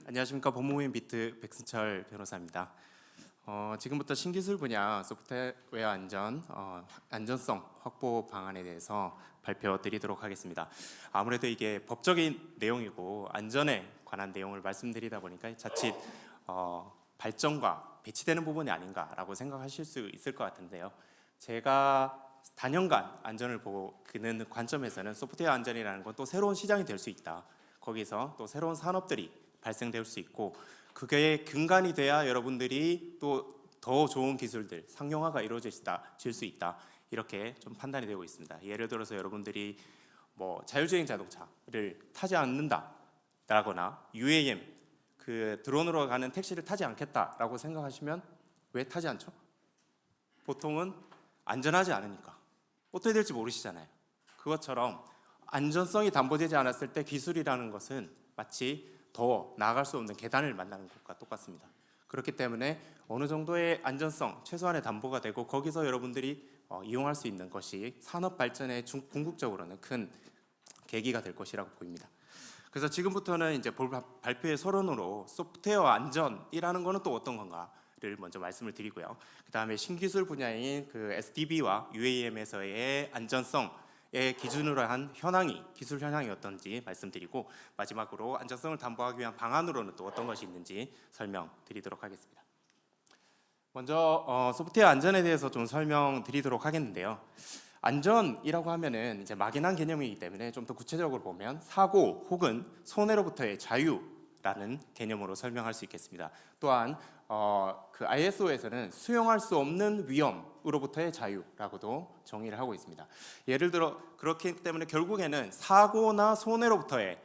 안녕하십니까. 법무부인 비트 백승철 변호사입니다. 지금부터 신기술 분야 소프트웨어 안전성 확보 방안에 대해서 발표드리도록 하겠습니다. 아무래도 이게 법적인 내용이고 안전에 관한 내용을 말씀드리다 보니까 자칫 발전과 배치되는 부분이 아닌가라고 생각하실 수 있을 것 같은데요. 제가 단연간 안전을 보는 관점에서는 소프트웨어 안전이라는 건 또 새로운 시장이 될 수 있다. 거기서 또 새로운 산업들이 발생될 수 있고 그게 근간이 돼야 여러분들이 또 더 좋은 기술들, 상용화가 이루어질 수 있다. 이렇게 좀 판단이 되고 있습니다. 예를 들어서 여러분들이 자율주행 자동차를 타지 않는다라거나 UAM 그 드론으로 가는 택시를 타지 않겠다라고 생각하시면 왜 타지 않죠? 보통은 안전하지 않으니까 어떻게 될지 모르시잖아요. 그것처럼 안전성이 담보되지 않았을 때 기술이라는 것은 마치 더 나아갈 수 없는 계단을 만나는 것과 똑같습니다. 그렇기 때문에 어느 정도의 안전성 최소한의 담보가 되고 거기서 여러분들이 이용할 수 있는 것이 산업 발전에 궁극적으로는 큰 계기가 될 것이라고 보입니다. 그래서 지금부터는 이제 발표의 서론으로 소프트웨어 안전이라는 것은 또 어떤 건가를 먼저 말씀을 드리고요. 그 다음에 신기술 분야인 그 SDB와 UAM에서의 안전성의 기준으로 한 기술 현황이 어떤지 말씀드리고 마지막으로 안전성을 담보하기 위한 방안으로는 또 어떤 것이 있는지 설명드리도록 하겠습니다. 먼저 소프트웨어 안전에 대해서 좀 설명드리도록 하겠는데요. 안전이라고 하면은 이제 막연한 개념이기 때문에 좀 더 구체적으로 보면 사고 혹은 손해로부터의 자유라는 개념으로 설명할 수 있겠습니다. 또한 그 ISO에서는 수용할 수 없는 위험으로부터의 자유라고도 정의를 하고 있습니다. 예를 들어 그렇기 때문에 결국에는 사고나 손해로부터의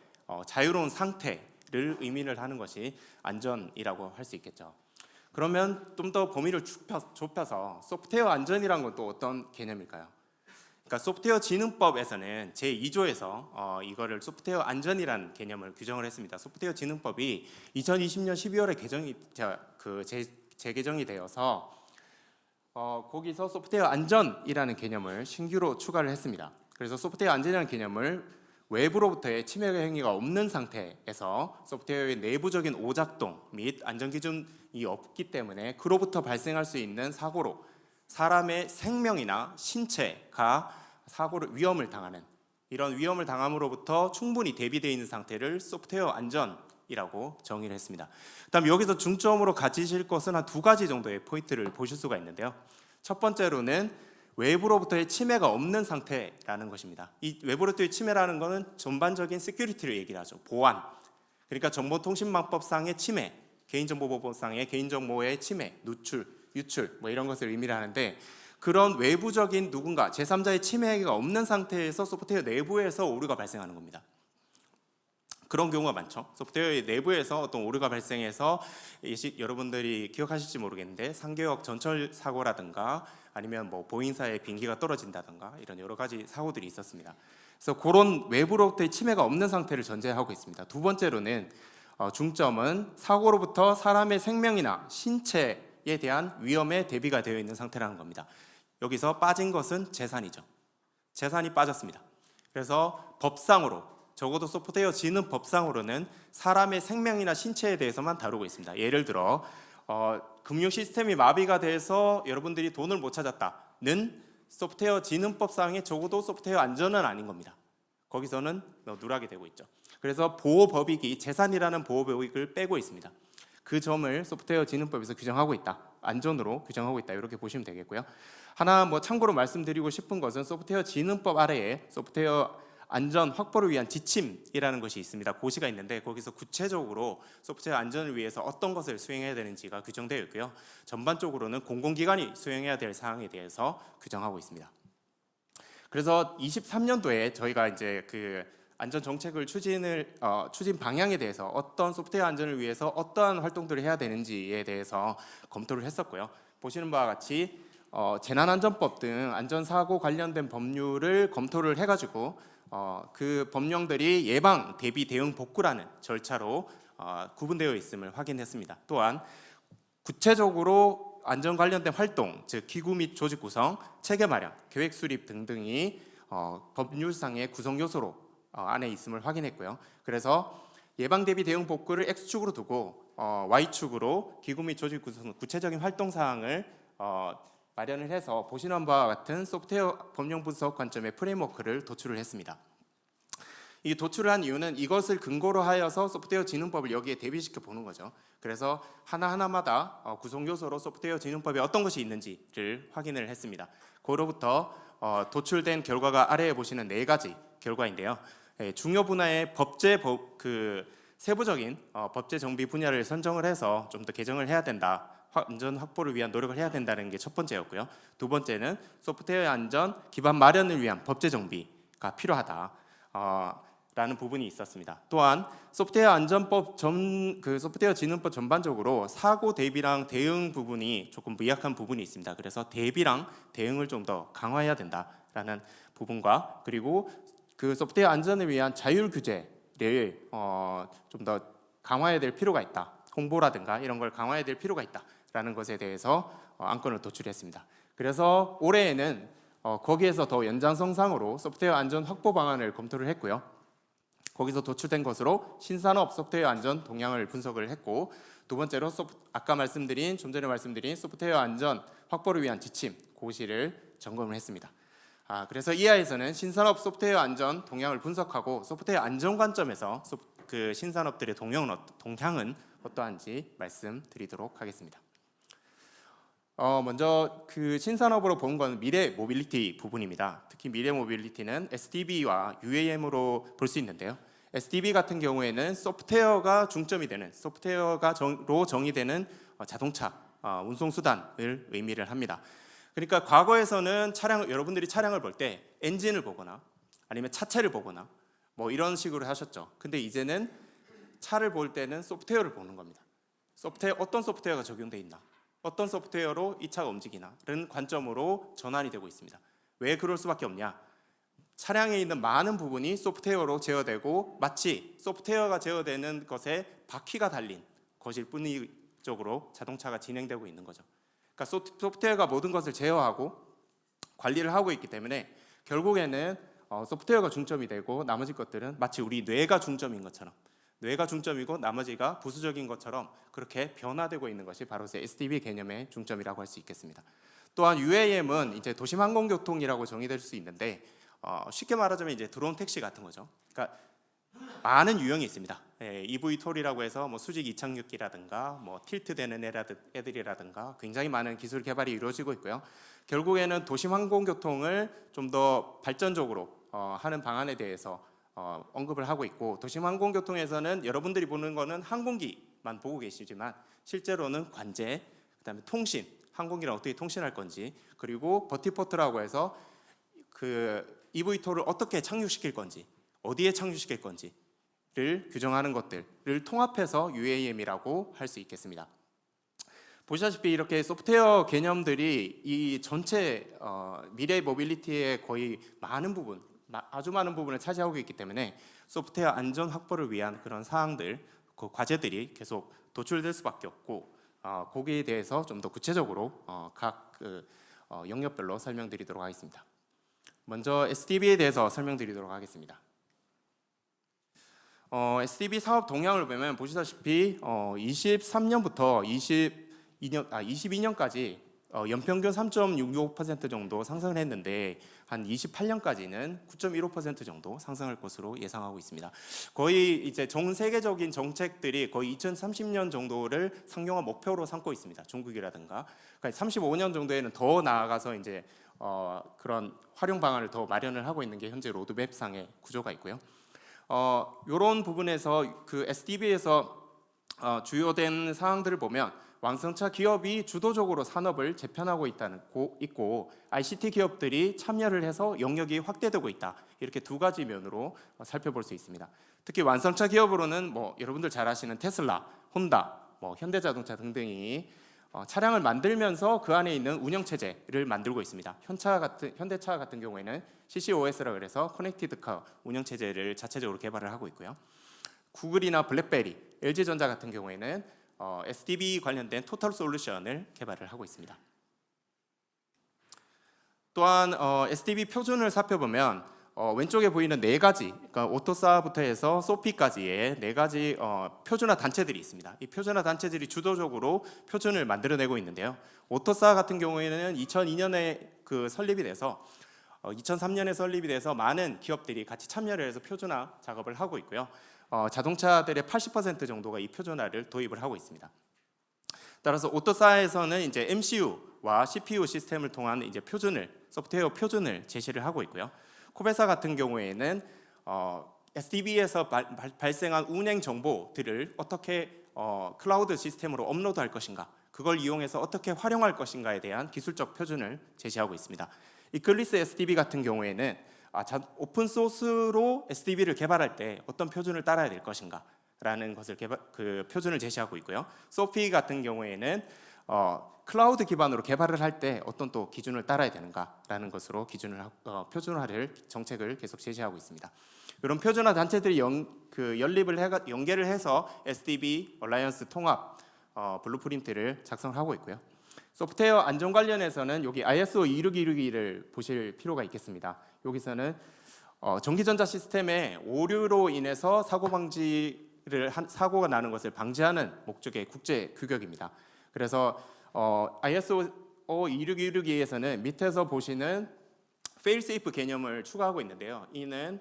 자유로운 상태를 의미를 하는 것이 안전이라고 할 수 있겠죠. 그러면 좀 더 범위를 좁혀서 소프트웨어 안전이란 건 또 어떤 개념일까요? 그러니까 소프트웨어 진흥법에서는 제2조에서 이거를 소프트웨어 안전이라는 개념을 규정을 했습니다. 소프트웨어 진흥법이 2020년 12월에 재개정이 되어서 거기서 소프트웨어 안전이라는 개념을 신규로 추가를 했습니다. 그래서 소프트웨어 안전이라는 개념을 외부로부터의 침해 행위가 없는 상태에서 소프트웨어의 내부적인 오작동 및 안전 기준이 없기 때문에 그로부터 발생할 수 있는 사고로 사람의 생명이나 신체가 위험을 당하는 이런 위험을 당함으로부터 충분히 대비되어 있는 상태를 소프트웨어 안전이라고 정의를 했습니다. 그다음 여기서 중점으로 가지실 것은 한 두 가지 정도의 포인트를 보실 수가 있는데요. 첫 번째로는 외부로부터의 침해가 없는 상태라는 것입니다. 이 외부로부터의 침해라는 것은 전반적인 시큐리티를 얘기를 하죠. 보안. 그러니까 정보통신망법상의 침해, 개인정보보호법상의 개인정보의 침해, 유출 이런 것을 의미를 하는데 그런 외부적인 누군가 제3자의 침해가 없는 상태에서 소프트웨어 내부에서 오류가 발생하는 겁니다. 그런 경우가 많죠. 소프트웨어 내부에서 어떤 오류가 발생해서 여러분들이 기억하실지 모르겠는데 상계역 전철 사고라든가 아니면 보잉사의 비행기가 떨어진다든가 이런 여러 가지 사고들이 있었습니다. 그래서 그런 외부로부터의 침해가 없는 상태를 전제하고 있습니다. 두 번째로는 중점은 사고로부터 사람의 생명이나 신체에 대한 위험에 대비가 되어 있는 상태라는 겁니다. 여기서 빠진 것은 재산이죠. 재산이 빠졌습니다. 그래서 법상으로 적어도 소프트웨어 진흥 법상으로는 사람의 생명이나 신체에 대해서만 다루고 있습니다. 예를 들어 금융 시스템이 마비가 돼서 여러분들이 돈을 못 찾았다는 소프트웨어 진흥법상의 적어도 소프트웨어 안전은 아닌 겁니다. 거기서는 누락이 되고 있죠. 그래서 보호법익이 재산이라는 보호법익을 빼고 있습니다. 그 점을 소프트웨어 진흥법에서 규정하고 있다. 안전으로 규정하고 있다. 이렇게 보시면 되겠고요. 하나 참고로 말씀드리고 싶은 것은 소프트웨어 진흥법 아래에 소프트웨어 안전 확보를 위한 지침이라는 것이 있습니다. 고시가 있는데 거기서 구체적으로 소프트웨어 안전을 위해서 어떤 것을 수행해야 되는지가 규정되어 있고요. 전반적으로는 공공기관이 수행해야 될 사항에 대해서 규정하고 있습니다. 그래서 23년도에 저희가 이제 그 안전 정책을 추진 방향에 대해서 어떤 소프트웨어 안전을 위해서 어떠한 활동들을 해야 되는지에 대해서 검토를 했었고요. 보시는 바와 같이 재난안전법 등 안전사고 관련된 법률을 검토를 해가지고 그 법령들이 예방, 대비, 대응, 복구라는 절차로 구분되어 있음을 확인했습니다. 또한 구체적으로 안전 관련된 활동, 즉 기구 및 조직 구성, 체계 마련, 계획 수립 등등이 법률상의 구성 요소로 안에 있음을 확인했고요. 그래서 예방 대비 대응 복구를 X축으로 두고 Y축으로 기구 및 조직 구성 구체적인 활동 사항을 마련을 해서 보시는 바와 같은 소프트웨어 법령 분석 관점의 프레임워크를 도출을 했습니다. 이 도출을 한 이유는 이것을 근거로 하여서 소프트웨어 진흥법을 여기에 대비시켜 보는 거죠. 그래서 하나하나마다 구성 요소로 소프트웨어 진흥법에 어떤 것이 있는지를 확인을 했습니다. 그로부터 도출된 결과가 아래에 보시는 4가지 결과인데요. 중요 분야의 세부적인 법제 정비 분야를 선정을 해서 좀 더 개정을 해야 된다. 안전 확보를 위한 노력을 해야 된다는 게 첫 번째였고요. 두 번째는 소프트웨어 안전 기반 마련을 위한 법제 정비가 필요하다. 라는 부분이 있었습니다. 또한 소프트웨어 안전법 소프트웨어 진흥법 전반적으로 사고 대비랑 대응 부분이 조금 미약한 부분이 있습니다. 그래서 대비랑 대응을 좀 더 강화해야 된다라는 부분과 그리고 그 소프트웨어 안전을 위한 자율 규제를 좀 더 강화해야 될 필요가 있다. 홍보라든가 이런 걸 강화해야 될 필요가 있다라는 것에 대해서 안건을 도출했습니다. 그래서 올해에는 거기에서 더 연장선상으로 소프트웨어 안전 확보 방안을 검토를 했고요. 거기서 도출된 것으로 신산업 소프트웨어 안전 동향을 분석을 했고, 두 번째로 좀 전에 말씀드린 소프트웨어 안전 확보를 위한 지침 고시를 점검을 했습니다. 그래서 이하에서는 신산업 소프트웨어 안전 동향을 분석하고 소프트웨어 안전 관점에서 그 신산업들의 동향은 어떠한지 말씀드리도록 하겠습니다. 먼저 그 신산업으로 본 건 미래 모빌리티 부분입니다. 특히 미래 모빌리티는 SDB와 UAM으로 볼 수 있는데요. SDB 같은 경우에는 소프트웨어가 중점이 되는 소프트웨어로 정의되는 자동차 운송 수단을 의미를 합니다. 그러니까 과거에서는 여러분들이 차량을 볼 때 엔진을 보거나 아니면 차체를 보거나 뭐 이런 식으로 하셨죠. 근데 이제는 차를 볼 때는 소프트웨어를 보는 겁니다. 어떤 소프트웨어가 적용돼 있나? 어떤 소프트웨어로 이 차가 움직이나라는 관점으로 전환이 되고 있습니다. 왜 그럴 수밖에 없냐? 차량에 있는 많은 부분이 소프트웨어로 제어되고 마치 소프트웨어가 제어되는 것에 바퀴가 달린 것일 뿐이적으로 자동차가 진행되고 있는 거죠. 그러니까 소프트웨어가 모든 것을 제어하고 관리를 하고 있기 때문에 결국에는 소프트웨어가 중점이 되고 나머지 것들은 마치 우리 뇌가 중점인 것처럼 뇌가 중점이고 나머지가 부수적인 것처럼 그렇게 변화되고 있는 것이 바로 SDB 개념의 중점이라고 할 수 있겠습니다. 또한 UAM은 이제 도심 항공교통이라고 정의될 수 있는데 쉽게 말하자면 이제 드론 택시 같은 거죠. 그러니까 많은 유형이 있습니다. eVTOL이라고 해서 뭐 수직 이착륙기라든가 뭐 틸트되는 애들이라든가 굉장히 많은 기술 개발이 이루어지고 있고요. 결국에는 도심 항공교통을 좀 더 발전적으로 하는 방안에 대해서 언급을 하고 있고, 도심 항공교통에서는 여러분들이 보는 거는 항공기만 보고 계시지만 실제로는 관제, 그다음에 통신, 항공기랑 어떻게 통신할 건지, 그리고 버티포트라고 해서 그 eVTOL을 어떻게 착륙시킬 건지, 어디에 착륙시킬 건지를 규정하는 것들을 통합해서 UAM이라고 할 수 있겠습니다. 보시다시피 이렇게 소프트웨어 개념들이 이 전체 미래 모빌리티의 거의 아주 많은 부분을 차지하고 있기 때문에 소프트웨어 안전 확보를 위한 그런 사항들, 그 과제들이 계속 도출될 수밖에 없고, 거기에 대해서 좀 더 구체적으로 각 영역별로 설명드리도록 하겠습니다. 먼저 SDB에 대해서 설명드리도록 하겠습니다. SDB 사업 동향을 보면 보시다시피 23년부터 22년까지 연평균 3.66% 정도 상승을 했는데 한 28년까지는 9.15% 정도 상승할 것으로 예상하고 있습니다. 거의 이제 전 세계적인 정책들이 거의 2030년 정도를 상용화 목표로 삼고 있습니다. 중국이라든가. 그러니까 35년 정도에는 더 나아가서 이제 그런 활용 방안을 더 마련을 하고 있는 게 현재 로드맵상의 구조가 있고요. 이런 부분에서 그 SDB에서 주요된 사항들을 보면 완성차 기업이 주도적으로 산업을 재편하고 있고 ICT 기업들이 참여를 해서 영역이 확대되고 있다. 이렇게 두 가지 면으로 살펴볼 수 있습니다. 특히 완성차 기업으로는 뭐 여러분들 잘 아시는 테슬라, 혼다, 뭐 현대자동차 등등이 차량을 만들면서 그 안에 있는 운영 체제를 만들고 있습니다. 현대차 같은 경우에는 CCOS라 그래서 커넥티드 카 운영 체제를 자체적으로 개발을 하고 있고요. 구글이나 블랙베리, LG전자 같은 경우에는 SDB 관련된 토탈 솔루션을 개발을 하고 있습니다. 또한 SDB 표준을 살펴보면 왼쪽에 보이는 네 가지, 그러니까 오토사부터 해서 소피까지의 네 가지 표준화 단체들이 있습니다. 이 표준화 단체들이 주도적으로 표준을 만들어내고 있는데요. 오토사 같은 경우에는 2002년에 설립이 돼서 2003년에 설립이 돼서 많은 기업들이 같이 참여를 해서 표준화 작업을 하고 있고요. 자동차들의 80% 정도가 이 표준화를 도입을 하고 있습니다. 따라서 오토사에서는 이제 MCU와 CPU 시스템을 통한 이제 소프트웨어 표준을 제시를 하고 있고요. 코베사 같은 경우에는 SDB에서 발생한 운행 정보들을 어떻게 클라우드 시스템으로 업로드할 것인가, 그걸 이용해서 어떻게 활용할 것인가에 대한 기술적 표준을 제시하고 있습니다. 이 글리스 SDB 같은 경우에는 오픈 소스로 SDB를 개발할 때 어떤 표준을 따라야 될 것인가 라는 것을 표준을 제시하고 있고요. 소피 같은 경우에는 클라우드 기반으로 개발을 할 때 어떤 또 기준을 따라야 되는가라는 것으로 표준화를 정책을 계속 제시하고 있습니다. 이런 표준화 단체들이 연계를 해서 SDB 얼라이언스 통합 블루프린트를 작성하고 있고요. 소프트웨어 안전 관련해서는 여기 ISO 26261을 보실 필요가 있겠습니다. 여기서는 전기전자 시스템의 오류로 인해서 사고가 나는 것을 방지하는 목적의 국제 규격입니다. 그래서 ISO 26261에서는 밑에서 보시는 fail safe 개념을 추가하고 있는데요. 이는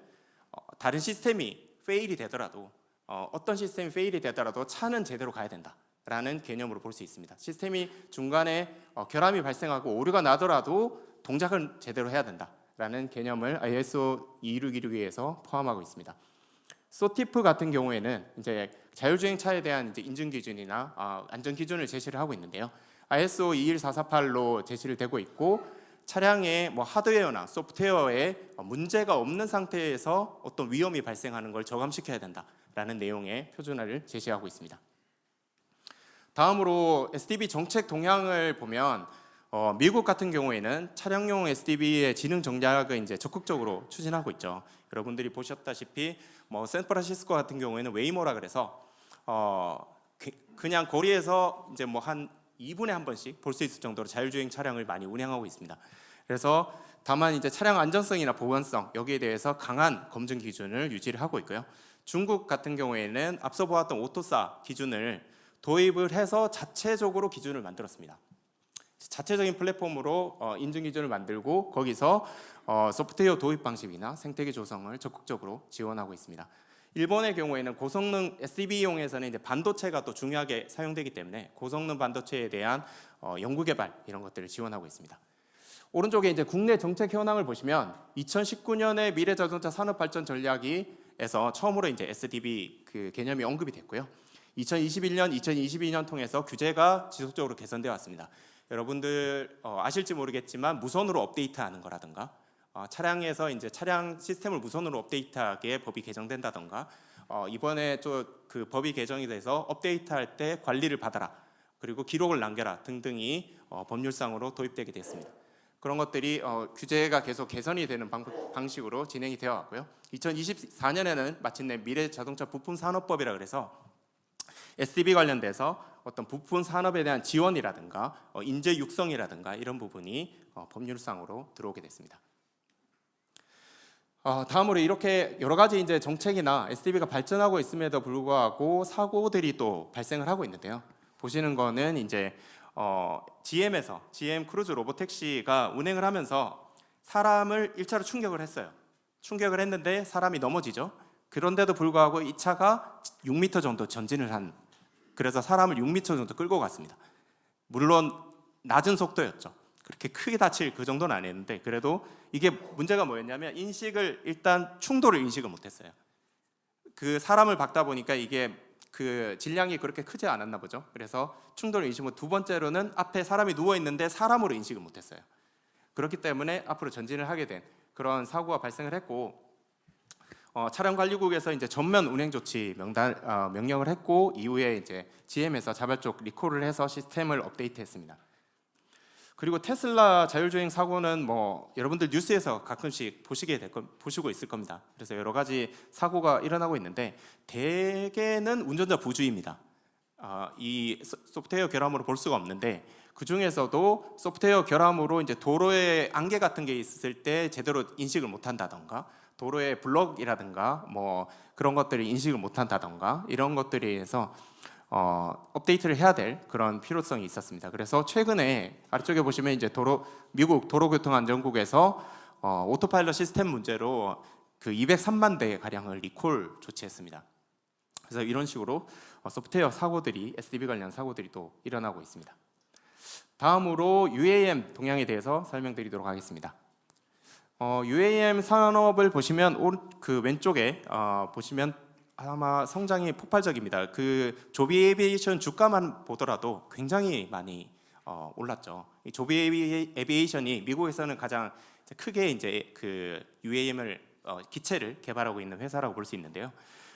다른 시스템이 페일이 되더라도 어떤 시스템이 페일이 되더라도 차는 제대로 가야 된다라는 개념으로 볼 수 있습니다. 시스템이 중간에 결함이 발생하고 오류가 나더라도 동작은 제대로 해야 된다라는 개념을 ISO 26261에서 포함하고 있습니다. 소티프 같은 경우에는 이제 자율주행 차에 대한 이제 인증 기준이나 안전 기준을 제시를 하고 있는데요. ISO 21448로 제시를 되고 있고 차량의 하드웨어나 소프트웨어에 문제가 없는 상태에서 어떤 위험이 발생하는 걸 저감시켜야 된다라는 내용의 표준화를 제시하고 있습니다. 다음으로 SDB 정책 동향을 보면 미국 같은 경우에는 차량용 SDB의 지능 전략을 이제 적극적으로 추진하고 있죠. 여러분들이 보셨다시피 샌프란시스코 같은 경우에는 웨이모라 그래서 그냥 거리에서 이제 한 2분에 한 번씩 볼 수 있을 정도로 자율주행 차량을 많이 운행하고 있습니다. 그래서 다만 이제 차량 안전성이나 보안성 여기에 대해서 강한 검증 기준을 유지를 하고 있고요. 중국 같은 경우에는 앞서 보았던 오토사 기준을 도입을 해서 자체적으로 기준을 만들었습니다. 자체적인 플랫폼으로 인증 기준을 만들고 거기서 소프트웨어 도입 방식이나 생태계 조성을 적극적으로 지원하고 있습니다. 일본의 경우에는 고성능 SDB용에서는 이제 반도체가 또 중요하게 사용되기 때문에 고성능 반도체에 대한 연구 개발 이런 것들을 지원하고 있습니다. 오른쪽에 이제 국내 정책 현황을 보시면 2019년에 미래자동차 산업발전 전략에서 처음으로 이제 SDB 개념이 언급이 됐고요. 2021년, 2022년 통해서 규제가 지속적으로 개선되어 왔습니다. 여러분들 아실지 모르겠지만 무선으로 업데이트하는 거라든가 차량에서 이제 차량 시스템을 무선으로 업데이트하게 법이 개정된다던가 이번에 그 법이 개정이 돼서 업데이트할 때 관리를 받아라 그리고 기록을 남겨라 등등이 법률상으로 도입되게 됐습니다. 그런 것들이 규제가 계속 개선이 되는 방식으로 진행이 되어 왔고요. 2024년에는 마침내 미래자동차 부품산업법이라 그래서 SDB 관련돼서 어떤 부품 산업에 대한 지원이라든가 인재 육성이라든가 이런 부분이 법률상으로 들어오게 됐습니다. 다음으로 이렇게 여러 가지 이제 정책이나 SDB가 발전하고 있음에도 불구하고 사고들이 또 발생을 하고 있는데요. 보시는 거는 이제 GM 크루즈 로보택시가 운행을 하면서 사람을 1차로 충격을 했어요. 충격을 했는데 사람이 넘어지죠. 그런데도 불구하고 이 차가 6m 정도 전진을 그래서 사람을 6m 정도 끌고 갔습니다. 물론 낮은 속도였죠. 그렇게 크게 다칠 그 정도는 안 했는데 그래도 이게 문제가 뭐였냐면 일단 충돌을 인식을 못했어요. 그 사람을 박다 보니까 이게 그 질량이 그렇게 크지 않았나 보죠. 그래서 충돌을 인식 못. 두 번째로는 앞에 사람이 누워 있는데 사람으로 인식을 못했어요. 그렇기 때문에 앞으로 전진을 하게 된 그런 사고가 발생을 했고 차량관리국에서 이제 전면 운행 조치 명령을 했고 이후에 이제 GM에서 자발적 리콜을 해서 시스템을 업데이트했습니다. 그리고 테슬라 자율주행 사고는 여러분들 뉴스에서 가끔씩 보시고 있을 겁니다. 그래서 여러 가지 사고가 일어나고 있는데 대개는 운전자 부주의입니다. 이 소프트웨어 결함으로 볼 수가 없는데 그 중에서도 소프트웨어 결함으로 이제 도로에 안개 같은 게 있을 때 제대로 인식을 못한다던가 도로의 블럭이라든가 뭐 그런 것들을 인식을 못한다던가 이런 것들에 의해서 업데이트를 해야 될 그런 필요성이 있었습니다. 그래서 최근에 아래쪽에 보시면 이제 미국 도로교통안전국에서 오토파일럿 시스템 문제로 그 203만 대 가량을 리콜 조치했습니다. 그래서 이런 식으로 소프트웨어 사고들이 SDV 관련 사고들이 또 일어나고 있습니다. 다음으로 UAM 동향에 대해서 설명드리도록 하겠습니다. UAM 산업을 보시면 그 왼쪽에 보시면 아마 성장이 폭발적입니다. 그 조비 에비에이션 주가만 보더라도 굉장히 많이 올랐죠. 이 조비 에비에이션이 미국에서는 가장 크게 이제 그 UAM을 기체를 개발하고 있는 회사라고 볼 수 있는데요.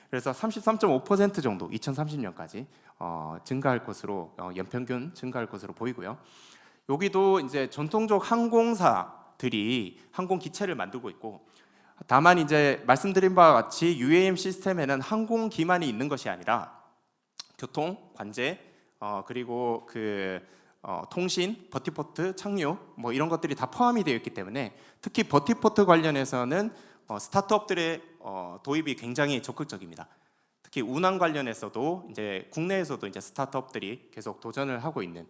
그래서 33.5% 정도 2030년까지 증가할 것으로 연평균 증가할 것으로 보이고요. 여기도 이제 전통적 항공사들이 항공 기체를 만들고 있고, 다만 이제 말씀드린 바와 같이 UAM 시스템에는 항공 기만이 있는 것이 아니라 교통, 관제, 그리고 통신, 버티포트, 착륙 뭐 이런 것들이 다 포함이 되어 있기 때문에 특히 버티포트 관련해서는 스타트업들의 도입이 굉장히 적극적입니다. 특히 운항 관련해서도 이제 국내에서도 이제 스타트업들이 계속 도전을 하고 있는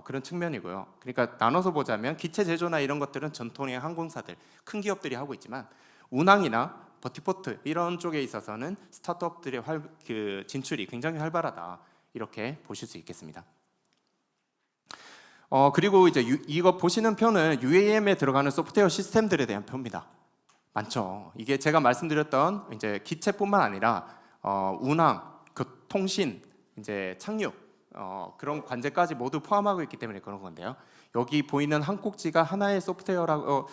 그런 측면이고요. 그러니까 나눠서 보자면 기체 제조나 이런 것들은 전통의 항공사들, 큰 기업들이 하고 있지만 운항이나 버티포트 이런 쪽에 있어서는 스타트업들의 진출이 굉장히 활발하다 이렇게 보실 수 있겠습니다. 그리고 이제 이거 보시는 표는 UAM에 들어가는 소프트웨어 시스템들에 대한 표입니다. 많죠. 이게 제가 말씀드렸던 이제 기체뿐만 아니라 운항, 통신, 이제 착륙 그런 관제까지 모두 포함하고 있기 때문에 그런 건데요. 여기 보이는 한 꼭지가 하나의 소프트웨어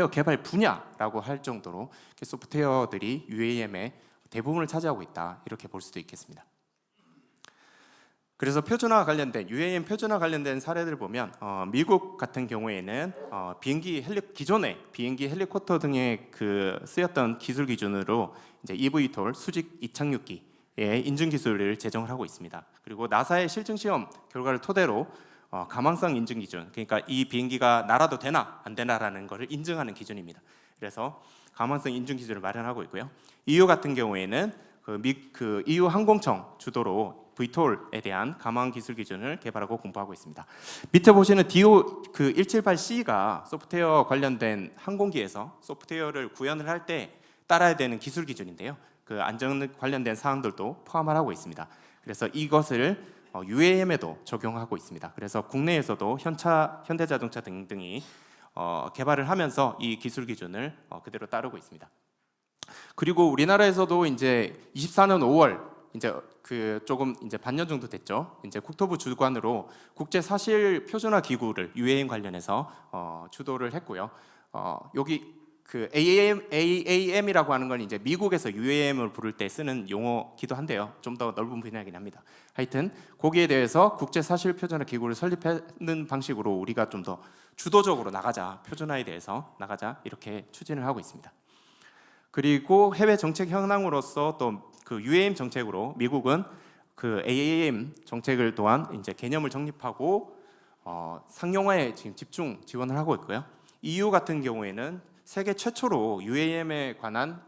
개발 분야라고 할 정도로 소프트웨어들이 UAM의 대부분을 차지하고 있다 이렇게 볼 수도 있겠습니다. 그래서 표준화 관련된 UAM 표준화 관련된 사례들 보면 미국 같은 경우에는 기존의 비행기 헬리콥터 등에 쓰였던 기술 기준으로 이제 eVTOL 수직 이착륙기의 인증 기술을 제정을 하고 있습니다. 그리고 나사의 실증 시험 결과를 토대로 가망성 인증 기준, 그러니까 이 비행기가 날아도 되나 안 되나라는 것을 인증하는 기준입니다. 그래서 가망성 인증 기준을 마련하고 있고요. EU 같은 경우에는 EU 항공청 주도로 VTOL에 대한 가망 기술 기준을 개발하고 공부하고 있습니다. 밑에 보시는 DO 178C가 소프트웨어 관련된 항공기에서 소프트웨어를 구현을 할 때 따라야 되는 기술 기준인데요. 그 안전 관련된 사항들도 포함을 하고 있습니다. 그래서 이것을 UAM에도 적용하고 있습니다. 그래서 국내에서도 현대자동차 등등이 개발을 하면서 이 기술 기준을 그대로 따르고 있습니다. 그리고 우리나라에서도 이제 24년 5월 이제 조금 이제 반년 정도 됐죠. 이제 국토부 주관으로 국제 사실 표준화 기구를 UAM 관련해서 주도를 했고요. 여기 AAM이라고 하는 건 이제 미국에서 UAM을 부를 때 쓰는 용어기도 한데요. 좀 더 넓은 분야이긴 합니다. 하여튼 거기에 대해서 국제 사실 표준화 기구를 설립하는 방식으로 우리가 좀 더 주도적으로 나가자, 표준화에 대해서 나가자 이렇게 추진을 하고 있습니다. 그리고 해외 정책 현황으로서 또 UAM 정책으로 미국은 AAM 정책을 또한 이제 개념을 정립하고 상용화에 지금 집중 지원을 하고 있고요. EU 같은 경우에는 세계 최초로 UAM에 관한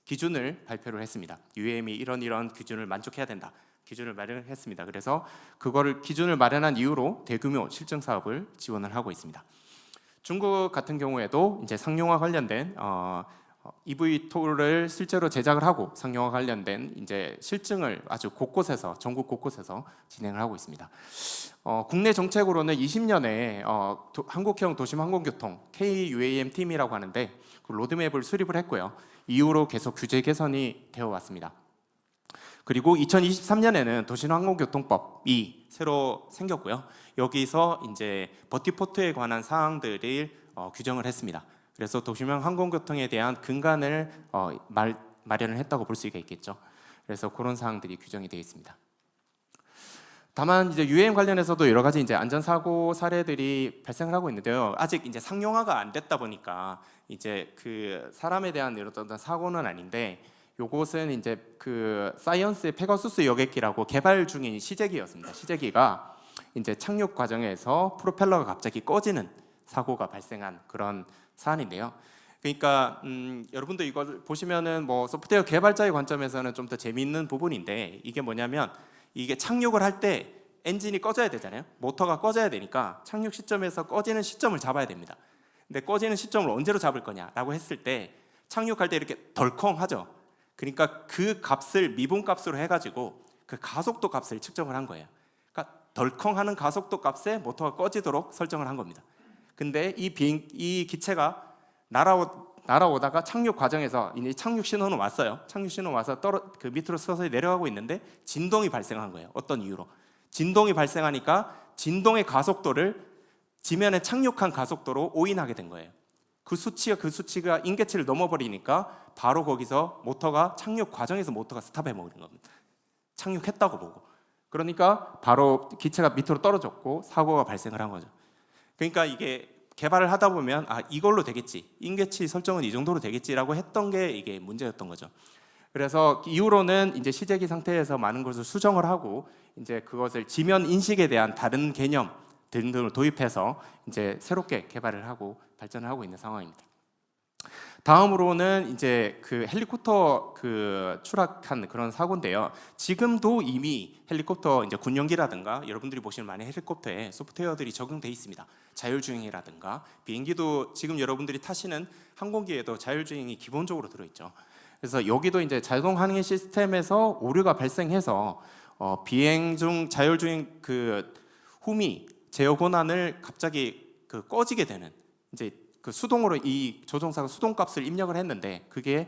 기준을 발표를 했습니다. UAM이 이런 기준을 만족해야 된다. 기준을 마련했습니다. 그래서 그거를 기준을 마련한 이후로 대규모 실증 사업을 지원을 하고 있습니다. 중국 같은 경우에도 이제 상용화 관련된 eVTOL을 실제로 제작을 하고 상용화 관련된 이제 실증을 아주 전국 곳곳에서 진행을 하고 있습니다. 국내 정책으로는 20년에 한국형 도심항공교통 KUAM 팀이라고 하는데 그 로드맵을 수립을 했고요. 이후로 계속 규제 개선이 되어 왔습니다. 그리고 2023년에는 도심항공교통법이 새로 생겼고요. 여기서 이제 버티포트에 관한 사항들을 규정을 했습니다. 그래서 도심형 항공교통에 대한 근간을 마련을 했다고 볼 수가 있겠죠. 그래서 그런 사항들이 규정이 되어 있습니다. 다만 이제 UAM 관련해서도 여러 가지 이제 안전사고 사례들이 발생을 하고 있는데요. 아직 이제 상용화가 안 됐다 보니까 이제 사람에 대한 이런 어떤 사고는 아닌데, 요것은 이제 사이언스의 페가수스 여객기라고 개발 중인 시제기였습니다. 시제기가 이제 착륙 과정에서 프로펠러가 갑자기 꺼지는 사고가 발생한 그런 사안인데요. 그러니까 여러분도 이걸 보시면은 뭐 소프트웨어 개발자의 관점에서는 좀 더 재미있는 부분인데, 이게 뭐냐면 이게 착륙을 할 때 엔진이 꺼져야 되잖아요. 모터가 꺼져야 되니까 착륙 시점에서 꺼지는 시점을 잡아야 됩니다. 근데 꺼지는 시점을 언제로 잡을 거냐라고 했을 때 착륙할 때 이렇게 덜컹하죠. 그러니까 그 값을 미분값으로 해가지고 그 가속도 값을 측정을 한 거예요. 그러니까 덜컹하는 가속도 값에 모터가 꺼지도록 설정을 한 겁니다. 근데 이 기체가 날아오다가 착륙 과정에서 이제 착륙 신호는 왔어요. 착륙 신호 와서 그 밑으로 서서히 내려가고 있는데 진동이 발생한 거예요. 어떤 이유로? 진동이 발생하니까 진동의 가속도를 지면에 착륙한 가속도로 오인하게 된 거예요. 그 수치가 임계치를 넘어버리니까 바로 거기서 모터가 착륙 과정에서 모터가 스탑해버린 겁니다. 착륙했다고 보고. 그러니까 바로 기체가 밑으로 떨어졌고 사고가 발생을 한 거죠. 그러니까 이게 개발을 하다 보면 이걸로 되겠지, 임계치 설정은 이 정도로 되겠지라고 했던 게 이게 문제였던 거죠. 그래서 이후로는 이제 시제기 상태에서 많은 것을 수정을 하고 이제 그것을 지면 인식에 대한 다른 개념 등등을 도입해서 이제 새롭게 개발을 하고 발전을 하고 있는 상황입니다. 다음으로는 이제 그 헬리콥터 그 추락한 그런 사고인데요. 지금도 이미 헬리콥터 이제 군용기라든가 여러분들이 보시는 많은 헬리콥터에 소프트웨어들이 적용돼 있습니다. 자율주행이라든가 비행기도 지금 여러분들이 타시는 항공기에도 자율주행이 기본적으로 들어있죠. 그래서 여기도 이제 자동 항해 시스템에서 오류가 발생해서 비행 중 자율주행 그 후미 제어 권한을 갑자기 그 꺼지게 되는, 이제 그 수동으로 이 조종사가 수동값을 입력을 했는데 그게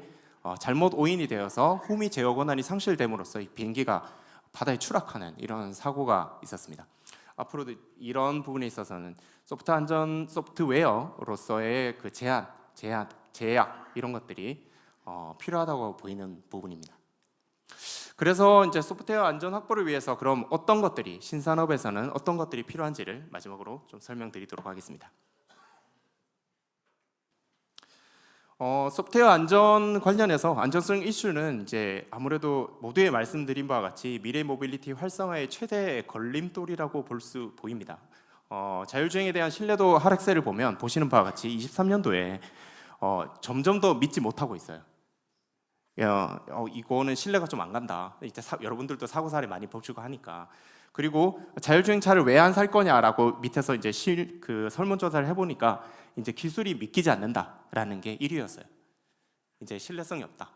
잘못 오인이 되어서 후미 제어 권한이 상실됨으로써 이 비행기가 바다에 추락하는 이런 사고가 있었습니다. 앞으로도 이런 부분에 있어서는 소프트웨어로서의 그 제약 이런 것들이 필요하다고 보이는 부분입니다. 그래서 이제 소프트웨어 안전 확보를 위해서 그럼 어떤 것들이, 신산업에서는 어떤 것들이 필요한지를 마지막으로 좀 설명드리도록 하겠습니다. 소프트웨어 안전 관련해서 안전성 이슈는 이제 아무래도 모두에 말씀드린 바와 같이 미래 모빌리티 활성화의 최대 걸림돌이라고 보입니다. 자율주행에 대한 신뢰도 하락세를 보시는 바와 같이 23년도에 점점 더 믿지 못하고 있어요. 이거는 신뢰가 좀 안 간다. 이제 여러분들도 사고 사례 많이 보시고 하니까. 그리고 자율주행 차를 왜 안 살 거냐라고 밑에서 이제 그 설문조사를 해보니까 이제 기술이 믿기지 않는다라는 게 1위였어요. 이제 신뢰성이 없다.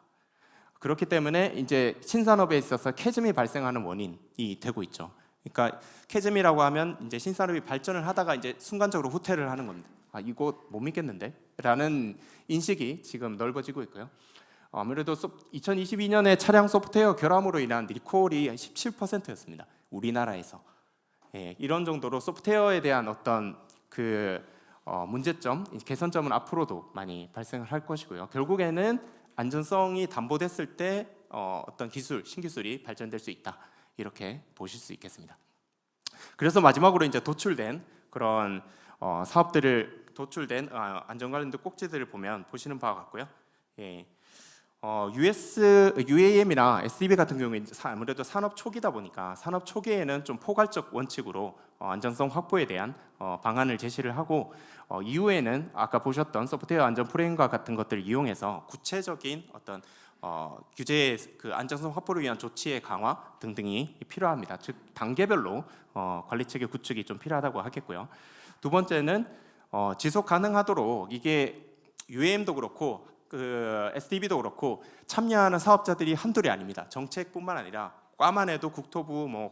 그렇기 때문에 이제 신산업에 있어서 캐즘이 발생하는 원인이 되고 있죠. 그러니까 캐즘이라고 하면 이제 신산업이 발전을 하다가 이제 순간적으로 후퇴를 하는 겁니다. 이거 못 믿겠는데라는 인식이 지금 넓어지고 있고요. 아무래도 2022년에 차량 소프트웨어 결함으로 인한 리콜이 17%였습니다. 우리나라에서. 이런 정도로 소프트웨어에 대한 어떤 그 문제점, 개선점은 앞으로도 많이 발생을 할 것이고요. 결국에는 안전성이 담보됐을 때 어떤 신기술이 발전될 수 있다, 이렇게 보실 수 있겠습니다. 그래서 마지막으로 이제 도출된 그런 사업들을 도출된 안전 관련된 꼭지들을 보시는 바와 같고요. UAM이나 SDB 같은 경우에 아무래도 산업 초기다 보니까 산업 초기에는 좀 포괄적 원칙으로 안전성 확보에 대한 방안을 제시를 하고, 이후에는 아까 보셨던 소프트웨어 안전 프레임과 같은 것들을 이용해서 구체적인 어떤 규제의 그 안전성 확보를 위한 조치의 강화 등등이 필요합니다. 즉 단계별로 관리 체계 구축이 좀 필요하다고 하겠고요. 두 번째는 지속 가능하도록, 이게 UAM도 그렇고 그 SDB도 그렇고 참여하는 사업자들이 한둘이 아닙니다. 정책뿐만 아니라 과만 해도 국토부,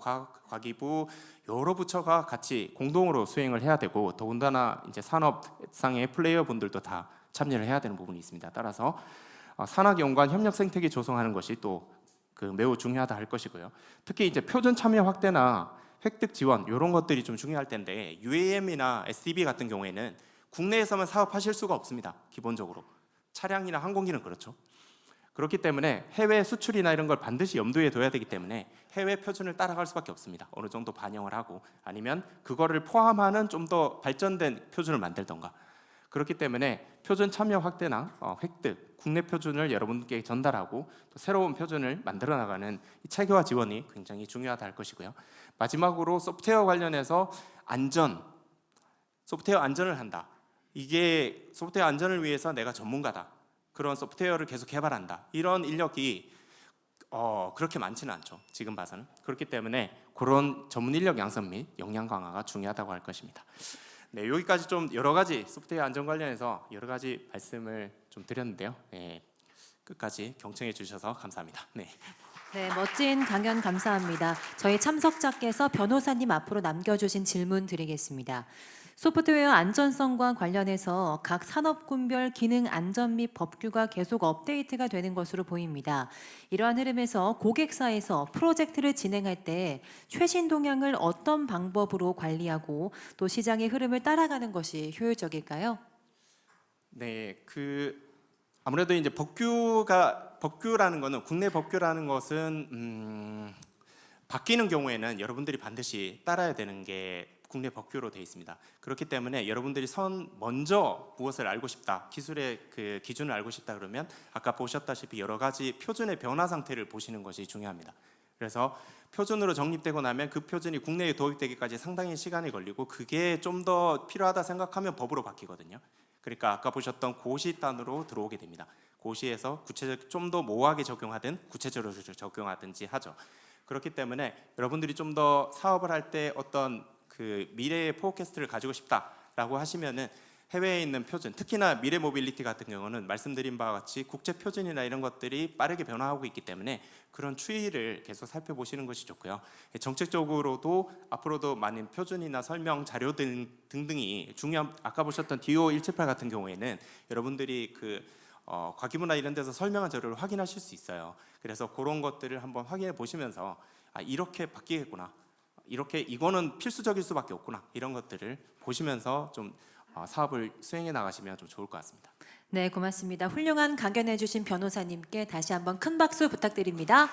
과기부 여러 부처가 같이 공동으로 수행을 해야 되고, 더군다나 이제 산업상의 플레이어 분들도 다 참여를 해야 되는 부분이 있습니다. 따라서 산학 연관 협력 생태계 조성하는 것이 또 그 매우 중요하다 할 것이고요. 특히 이제 표준 참여 확대나 획득 지원 이런 것들이 좀 중요할 텐데, UAM이나 SDB 같은 경우에는 국내에서만 사업하실 수가 없습니다. 기본적으로 차량이나 항공기는 그렇죠. 그렇기 때문에 해외 수출이나 이런 걸 반드시 염두에 둬야 되기 때문에 해외 표준을 따라갈 수밖에 없습니다. 어느 정도 반영을 하고, 아니면 그거를 포함하는 좀 더 발전된 표준을 만들던가. 그렇기 때문에 표준 참여 확대나 획득, 국내 표준을 여러분께 전달하고 또 새로운 표준을 만들어 나가는 이 체계화 지원이 굉장히 중요하다 할 것이고요. 마지막으로 소프트웨어 관련해서 소프트웨어 안전을 한다. 이게 소프트웨어 안전을 위해서 내가 전문가다, 그런 소프트웨어를 계속 개발한다, 이런 인력이 그렇게 많지는 않죠, 지금 봐서는. 그렇기 때문에 그런 전문 인력 양성 및 역량 강화가 중요하다고 할 것입니다. 네, 여기까지 좀 여러 가지 소프트웨어 안전 관련해서 여러 가지 말씀을 좀 드렸는데요. 네, 끝까지 경청해 주셔서 감사합니다. 네. 네, 멋진 강연 감사합니다. 저희 참석자께서 변호사님 앞으로 남겨주신 질문 드리겠습니다. 소프트웨어 안전성과 관련해서 각 산업군별 기능 안전 및 법규가 계속 업데이트가 되는 것으로 보입니다. 이러한 흐름에서 고객사에서 프로젝트를 진행할 때 최신 동향을 어떤 방법으로 관리하고 또 시장의 흐름을 따라가는 것이 효율적일까요? 네, 아무래도 이제 법규라는 거는, 국내 법규라는 것은 바뀌는 경우에는 여러분들이 반드시 따라야 되는 게 국내 법규로 되어 있습니다. 그렇기 때문에 여러분들이 먼저 무엇을 알고 싶다, 기술의 그 기준을 알고 싶다 그러면 아까 보셨다시피 여러 가지 표준의 변화 상태를 보시는 것이 중요합니다. 그래서 표준으로 정립되고 나면 그 표준이 국내에 도입되기까지 상당히 시간이 걸리고, 그게 좀 더 필요하다 생각하면 법으로 바뀌거든요. 그러니까 아까 보셨던 고시 단으로 들어오게 됩니다. 고시에서 구체적 좀 더 모호하게 적용하든 구체적으로 적용하든지 하죠. 그렇기 때문에 여러분들이 좀 더 사업을 할 때 어떤 그 미래의 포캐스트를 가지고 싶다라고 하시면은 해외에 있는 표준, 특히나 미래 모빌리티 같은 경우는 말씀드린 바와 같이 국제 표준이나 이런 것들이 빠르게 변화하고 있기 때문에 그런 추이를 계속 살펴보시는 것이 좋고요. 정책적으로도 앞으로도 많은 표준이나 설명 자료 등등이 중요한, 아까 보셨던 DO 178 같은 경우에는 여러분들이 과기부나 이런 데서 설명한 자료를 확인하실 수 있어요. 그래서 그런 것들을 한번 확인해 보시면서 이렇게 바뀌겠구나, 이거는 필수적일 수밖에 없구나, 이런 것들을 보시면서 좀 사업을 수행해 나가시면 좀 좋을 것 같습니다. 네, 고맙습니다. 훌륭한 강연해 주신 변호사님께 다시 한번 큰 박수 부탁드립니다.